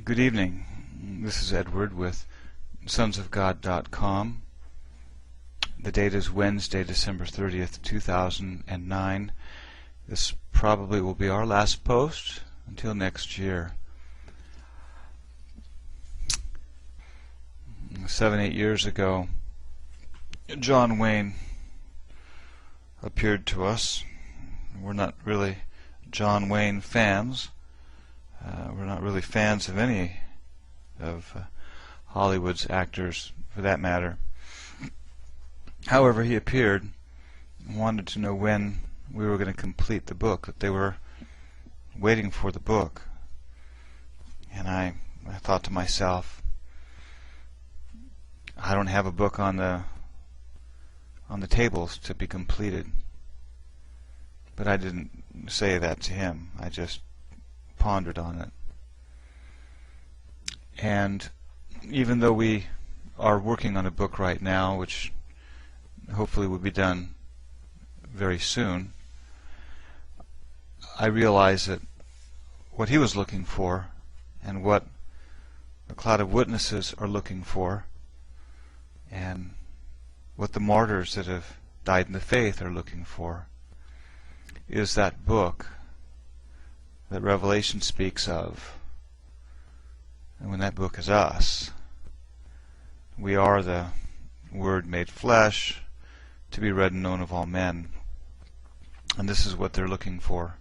Good evening. This is Edward with sonsofgod.com. The date is Wednesday, December 30th, 2009. This probably will be our last post until next year. 7-8 years ago, John Wayne appeared to us. We're not really John Wayne fans. We're not really fans of any of Hollywood's actors, for that matter. However, he appeared and wanted to know when we were going to complete the book, that they were waiting for the book. And I thought to myself, I don't have a book on the tables to be completed. But I didn't say that to him. I just pondered on it. And even though we are working on a book right now, which hopefully will be done very soon, I realize that what he was looking for and what the cloud of witnesses are looking for and what the martyrs that have died in the faith are looking for is that book that Revelation speaks of. And when that book is us, we are the Word made flesh, to be read and known of all men. And this is what they're looking for.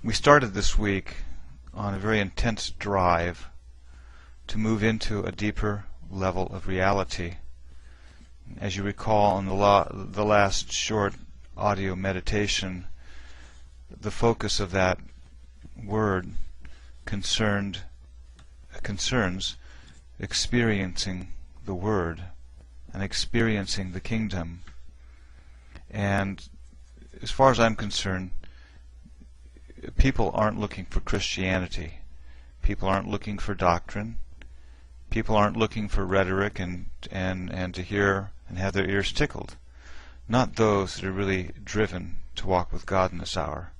We started this week on a very intense drive to move into a deeper level of reality. As you recall, in the last short audio meditation, the focus of that word concerns experiencing the Word and experiencing the kingdom. And as far as I'm concerned, people aren't looking for Christianity. People aren't looking for doctrine. People aren't looking for rhetoric and to hear and have their ears tickled. Not those that are really driven to walk with God in this hour.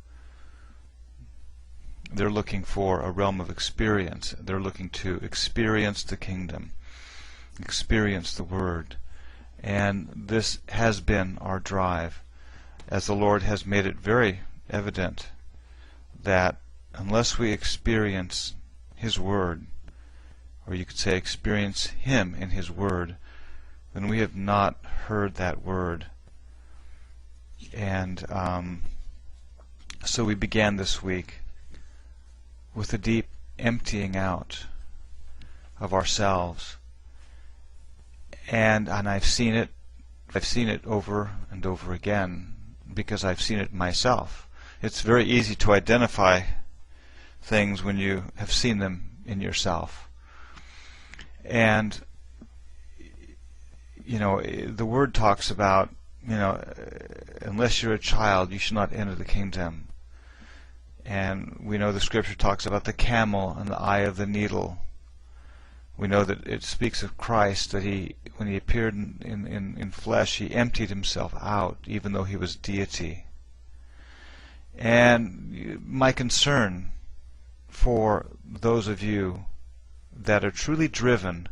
They're looking for a realm of experience. They're looking to experience the kingdom, experience the Word. And this has been our drive, as the Lord has made it very evident that unless we experience His Word, or you could say experience Him in His Word, then we have not heard that Word. And so we began this week with a deep emptying out of ourselves. And I've seen it over and over again, because I've seen it myself. It's very easy to identify things when you have seen them in yourself. And the Word talks about, unless you're a child, you should not enter the kingdom. And we know the Scripture talks about the camel and the eye of the needle. We know that it speaks of Christ, that when he appeared in flesh, he emptied himself out, even though he was deity. And my concern for those of you that are truly driven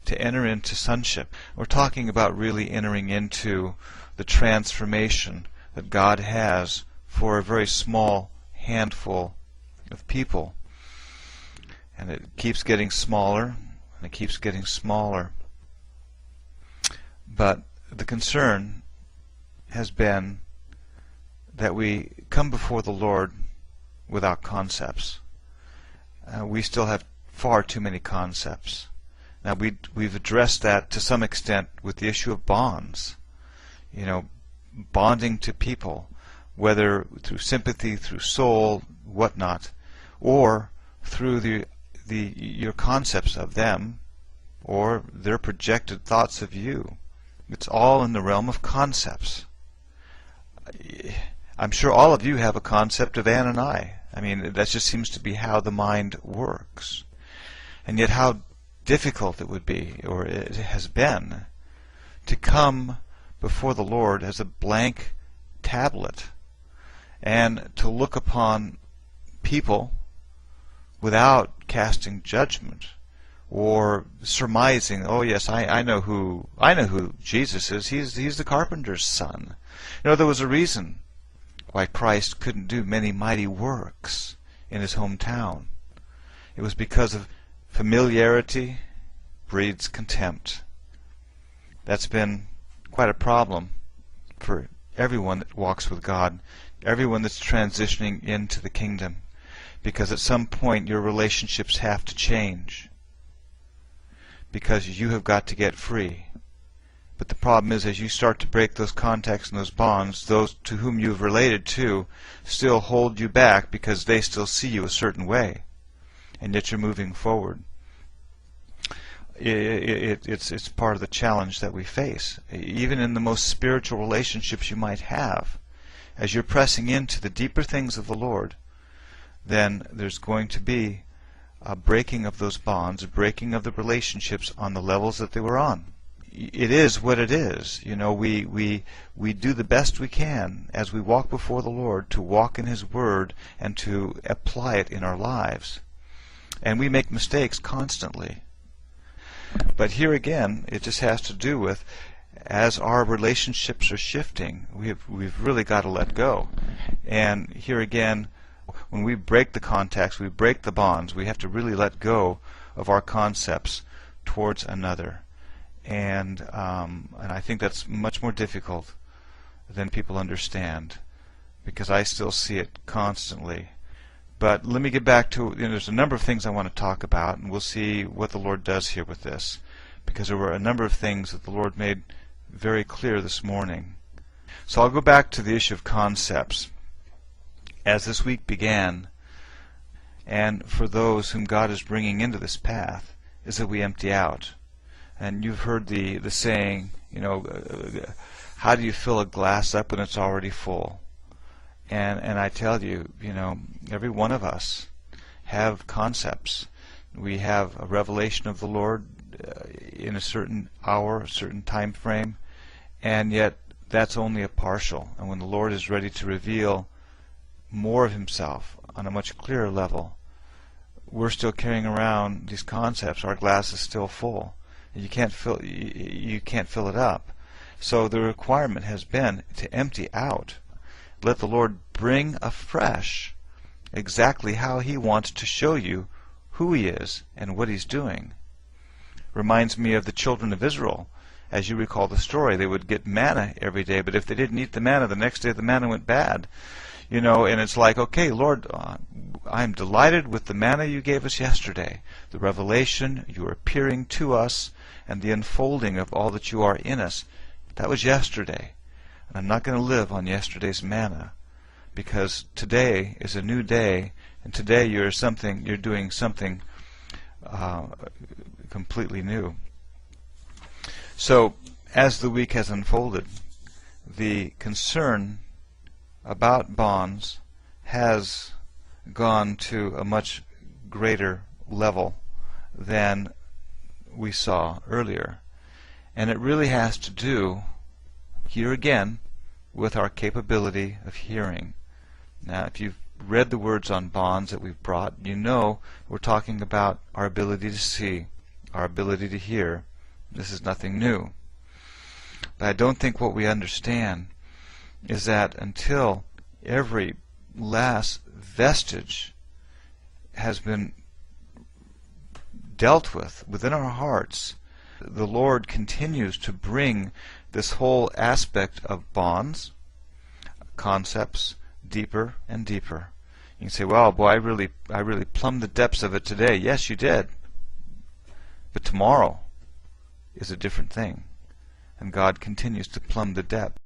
to enter into sonship, we're talking about really entering into the transformation that God has for a very small handful of people. And it keeps getting smaller, and it keeps getting smaller. But the concern has been that we come before the Lord without concepts. We still have far too many concepts. Now we've addressed that to some extent with the issue of bonds. Bonding to people, whether through sympathy, through soul, whatnot, or through your concepts of them, or their projected thoughts of you. It's all in the realm of concepts. I'm sure all of you have a concept of Ann and I. That just seems to be how the mind works. And yet how difficult it would be, or it has been, to come before the Lord as a blank tablet and to look upon people without casting judgment or surmising, oh yes, I know who Jesus is. He's the carpenter's son. You know, there was a reason why Christ couldn't do many mighty works in his hometown. It was because of familiarity breeds contempt. That's been quite a problem for everyone that walks with God, everyone that's transitioning into the kingdom, because at some point your relationships have to change, because you have got to get free. But the problem is, as you start to break those contacts and those bonds, those to whom you've related to still hold you back because they still see you a certain way, and yet you're moving forward. It's part of the challenge that we face, even in the most spiritual relationships you might have. As you're pressing into the deeper things of the Lord, then there's going to be a breaking of those bonds, a breaking of the relationships on the levels that they were on. It is what it is. You know, we do the best we can as we walk before the Lord to walk in His Word and to apply it in our lives. And we make mistakes constantly. But here again, it just has to do with, as our relationships are shifting, we've really got to let go. And here again, when we break the contacts, we break the bonds, we have to really let go of our concepts towards another. And I think that's much more difficult than people understand, because I still see it constantly. But let me get back to, there's a number of things I want to talk about, and we'll see what the Lord does here with this, because there were a number of things that the Lord made very clear this morning. So I'll go back to the issue of concepts. As this week began, and for those whom God is bringing into this path, is that we empty out. And you've heard the saying, how do you fill a glass up when it's already full? And I tell you, every one of us have concepts. We have a revelation of the Lord in a certain hour, a certain time frame, and yet that's only a partial. And when the Lord is ready to reveal more of Himself on a much clearer level, we're still carrying around these concepts. Our glass is still full. You can't fill it up. So the requirement has been to empty out. Let the Lord bring afresh exactly how He wants to show you who He is and what He's doing. Reminds me of the children of Israel. As you recall the story, they would get manna every day, but if they didn't eat the manna, the next day the manna went bad. And it's like, okay, Lord, I'm delighted with the manna you gave us yesterday, the revelation, you are appearing to us, and the unfolding of all that you are in us. That was yesterday. And I'm not going to live on yesterday's manna, because today is a new day, and today you're doing something completely new. So, as the week has unfolded, the concern about bonds has gone to a much greater level than we saw earlier. And it really has to do, here again, with our capability of hearing. Now, if you've read the words on bonds that we've brought, you know we're talking about our ability to see, our ability to hear. This is nothing new. But I don't think what we understand is that until every last vestige has been dealt with within our hearts, the Lord continues to bring this whole aspect of bonds, concepts, deeper and deeper. You can say, well, boy, I really plumbed the depths of it today. Yes, you did. But tomorrow is a different thing. And God continues to plumb the depth.